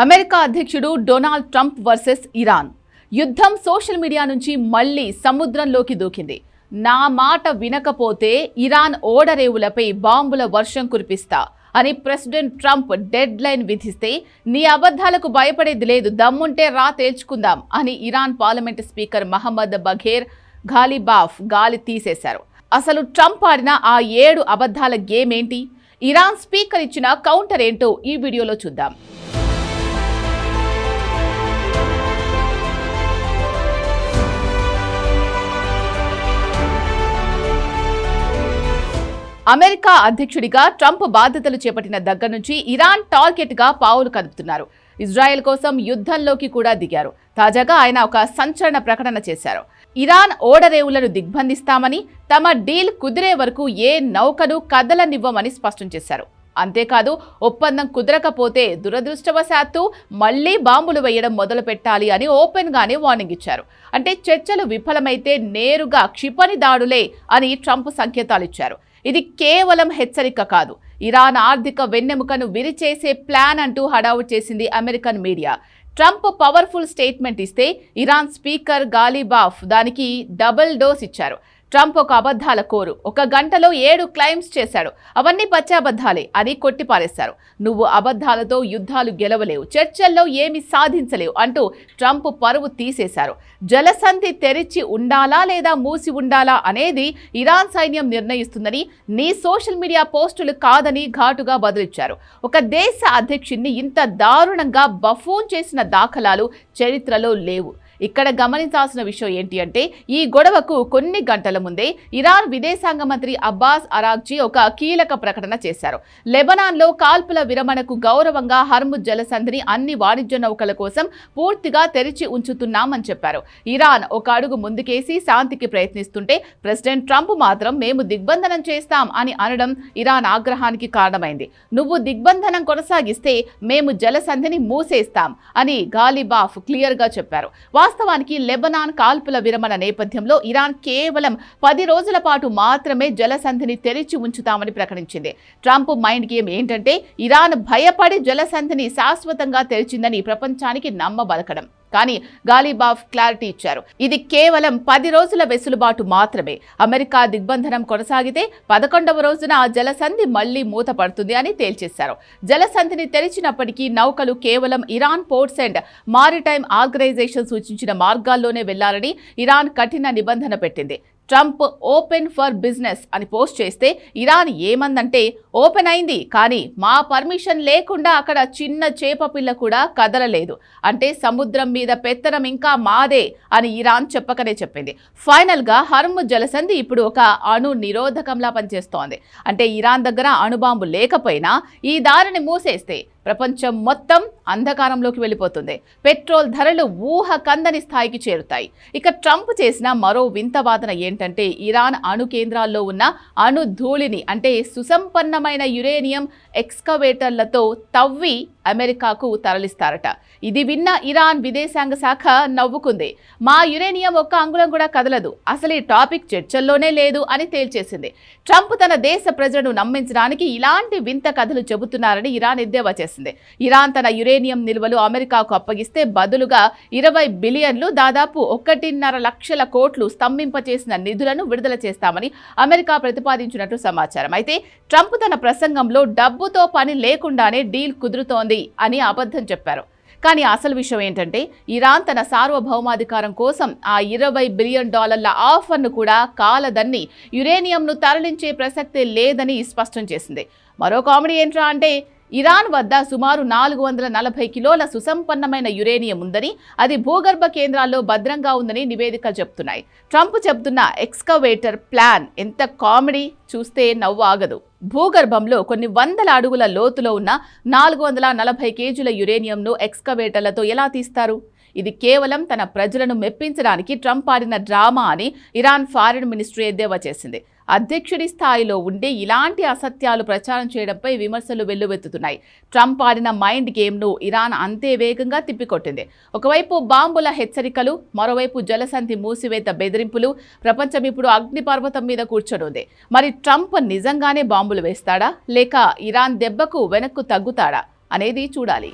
America అధ్యక్షుడు Donald Trump versus Iran యుద్ధం social media నుంచి మళ్లీ సముద్రంలోకి దూకింది. నా మాట వినకపోతే ఇరాన్ ఓడరేవులపై బాంబుల వర్షం కురిపిస్తా అని ప్రెసిడెంట్ ట్రంప్ డెడ్ లైన్ విధిస్తే నీ అబద్ధాలకు భయపడేది లేదు, దమ్ముంటే రా తేల్చుకుందాం అని ఇరాన్ పార్లమెంట్ స్పీకర్ మహమ్మద్ బఘేర్ ఘాలిబాఫ్ గాలి తీసేశారు. అసలు ట్రంప్ ఆడిన ఆ 7 అబద్ధాల గేమ్ ఏంటి? ఇరాన్ స్పీకర్ ఇచ్చిన కౌంటర్ ఏంటో ఈ వీడియోలో చూద్దాం. అమెరికా అధ్యక్షుడిగా ట్రంప్ బాధ్యతలు చేపట్టిన దగ్గర నుంచి ఇరాన్ టార్గెట్గా పావులు కదుపుతున్నారు. ఇజ్రాయెల్ కోసం యుద్ధంలోకి కూడా దిగారు. తాజాగా ఆయన ఒక సంచలన ప్రకటన చేశారు. ఇరాన్ ఓడరేవులను దిగ్బంధిస్తామని, తమ డీల్ కుదిరే వరకు ఏ నౌకను కదలనివ్వమని స్పష్టం చేశారు. అంతేకాదు, ఒప్పందం కుదరకపోతే దురదృష్టవశాత్తు మళ్లీ బాంబులు వేయడం మొదలు పెట్టాలి అని ఓపెన్ గానే వార్నింగ్ ఇచ్చారు. అంటే చర్చలు విఫలమైతే నేరుగా క్షిపణి దాడులే అని ట్రంప్ సంకేతాలిచ్చారు. ఇది కేవలం హెచ్చరిక కాదు, ఇరాన్ ఆర్థిక వెన్నెముకను విరిచేసే ప్లాన్ అంటూ హడావుడి చేసింది American media. Trump powerful statement ఇస్తే ఇరాన్ స్పీకర్ ఘాలిబాఫ్ దానికి డబుల్ డోస్ ఇచ్చారు. ట్రంప్ ఒక అబద్ధాల కోరు, 1 గంటలో 7 క్లైమ్స్ చేశాడు, అవన్నీ పచ్చాబద్ధాలే అని కొట్టిపారేశారు. నువ్వు అబద్ధాలతో యుద్ధాలు గెలవలేవు, చర్చల్లో ఏమి సాధించలేవు అంటూ ట్రంప్ పరువు తీసేశారు. జలసంధి తెరిచి ఉండాలా లేదా మూసి ఉండాలా అనేది ఇరాన్ సైన్యం నిర్ణయిస్తుందని, నీ సోషల్ మీడియా పోస్టులు కాదని ఘాటుగా బదులిచ్చారు. ఒక దేశ అధ్యక్షుడిని ఇంత దారుణంగా బఫూన్ చేసిన దాఖలాలు చరిత్రలో లేవు. ఇక్కడ గమనించాల్సిన విషయం ఏంటి అంటే, ఈ గొడవకు కొన్ని గంటల ముందే ఇరాన్ విదేశాంగ మంత్రి అబ్బాస్ అరాగ్జీ ఒక కీలక ప్రకటన చేశారు. లెబనాన్లో కాల్పుల విరమణకు గౌరవంగా హర్ముజ్ జలసంధిని అన్ని వాణిజ్య నౌకల కోసం పూర్తిగా తెరిచి ఉంచుతున్నామని చెప్పారు. ఇరాన్ ఒక అడుగు ముందుకేసి శాంతికి ప్రయత్నిస్తుంటే ప్రెసిడెంట్ ట్రంప్ మాత్రం మేము దిగ్బంధనం చేస్తాం అని అనడం ఇరాన్ ఆగ్రహానికి కారణమైంది. నువ్వు దిగ్బంధనం కొనసాగిస్తే మేము జలసంధిని మూసేస్తాం అని ఘాలిబాఫ్ క్లియర్గా చెప్పారు. వాస్తవానికి లెబనాన్ కాల్పుల విరమణ నేపథ్యంలో ఇరాన్ కేవలం 10 రోజుల పాటు మాత్రమే జలసంధిని తెరిచి ఉంచుతామని ప్రకటించింది. ట్రంప్ మైండ్ గేమ్ ఏంటంటే, ఇరాన్ భయపడి జలసంధిని శాశ్వతంగా తెరిచిందని ప్రపంచానికి నమ్మబలకడం. కానీ ఘాలిబాఫ్ క్లారిటీ ఇచ్చారు, ఇది కేవలం 10 రోజుల వెసులుబాటు మాత్రమే. అమెరికా దిగ్బంధనం కొనసాగితే 11వ రోజున జలసంధి మళ్లీ మూతపడుతుంది అని తేల్చేశారు. జలసంధిని తెరిచినప్పటికీ నౌకలు కేవలం Iran ports and maritime organisation సూచించిన మార్గాల్లోనే వెళ్లాలని ఇరాన్ కఠిన నిబంధన పెట్టింది. ట్రంప్ ఓపెన్ ఫర్ బిజినెస్ అని పోస్ట్ చేస్తే ఇరాన్ ఏమందంటే, ఓపెన్ అయింది కానీ మా పర్మిషన్ లేకుండా అక్కడ చిన్న చేప పిల్ల కూడా కదలలేదు, అంటే సముద్రం మీద పెత్తనం ఇంకా మాదే అని ఇరాన్ చెప్పకనే చెప్పింది. ఫైనల్ గా హర్ముజ్ జలసంధి ఇప్పుడు ఒక అణు నిరోధకంలా పనిచేస్తోంది. అంటే ఇరాన్ దగ్గర అణుబాంబు లేకపోయినా ఈ దారిని మూసేస్తే ప్రపంచం మొత్తం అంధకారంలోకి వెళ్ళిపోతుంది. పెట్రోల్ ధరలు ఊహ కందని స్థాయికి చేరుతాయి. ఇక ట్రంప్ చేసిన మరో వింత వాదన ఏంటంటే, ఇరాన్ అణు కేంద్రాల్లో ఉన్న అణు ధూళిని అంటే సుసంపన్నమైన యురేనియం ఎక్స్కవేటర్లతో తవ్వి అమెరికాకు తరలిస్తారట. ఇది విన్న ఇరాన్ విదేశాంగ శాఖ నవ్వుకుంది. మా యురేనియం 1 అంగుళం కూడా కదలదు, అసలు ఈ టాపిక్ చర్చల్లోనే లేదు అని తేల్చేసింది. ట్రంప్ తన దేశ ప్రజలను నమ్మించడానికి ఇలాంటి వింత కథలు చెబుతున్నారని ఇరాన్ ఎద్దేవా చేసింది. ఇరాన్ తన యురేనియం నిల్వలు అమెరికాకు అప్పగిస్తే బదులుగా 20 బిలియన్లు దాదాపు 1.5 లక్షల కోట్లు స్తంభింపచేసిన నిధులను విడుదల చేస్తామని అమెరికా ప్రతిపాదించినట్టు సమాచారం. అయితే ట్రంప్ తన ప్రసంగంలో డబ్బుతో పని లేకుండానే డీల్ కుదురుతోంది అని అబద్ధం చెప్పారు. కానీ అసలు విషయం ఏంటంటే, ఇరాన్ తన సార్వభౌమాధికారం కోసం ఆ $20 బిలియన్ ఆఫర్ను కూడా కాలదన్ని యురేనియంను తరలించే ప్రసక్తే లేదని స్పష్టం చేసింది. మరో కామెడీ ఏంట్రా అంటే, ఇరాన్ వద్ద సుమారు 440 కిలోల సుసంపన్నమైన యురేనియం ఉందని, అది భూగర్భ కేంద్రాల్లో భద్రంగా ఉందని నివేదికలు చెప్తున్నాయి. ట్రంప్ చెబుతున్న ఎక్స్కవేటర్ ప్లాన్ ఎంత కామెడీ, చూస్తే నవ్వు ఆగదు. భూగర్భంలో కొన్ని వందల అడుగుల లోతులో ఉన్న 440 కేజీల యురేనియంను ఎక్స్కవేటర్లతో ఎలా తీస్తారు? ఇది కేవలం తన ప్రజలను మెప్పించడానికి ట్రంప్ ఆడిన డ్రామా అని ఇరాన్ ఫారిన్ మినిస్ట్రీ ఎద్దేవా చేసింది. అధ్యక్షుడి స్థాయిలో ఉండి ఇలాంటి అసత్యాలు ప్రచారం చేయడంపై విమర్శలు వెల్లువెత్తుతున్నాయి. ట్రంప్ ఆడిన మైండ్ గేమ్ను ఇరాన్ అంతే వేగంగా తిప్పికొట్టింది. ఒకవైపు బాంబుల హెచ్చరికలు, మరోవైపు జలసంధి మూసివేత బెదిరింపులు. ప్రపంచం ఇప్పుడు అగ్నిపర్వతం మీద కూర్చొనుంది. మరి ట్రంప్ నిజంగానే బాంబులు వేస్తాడా లేక ఇరాన్ దెబ్బకు వెనక్కు తగ్గుతాడా అనేది చూడాలి.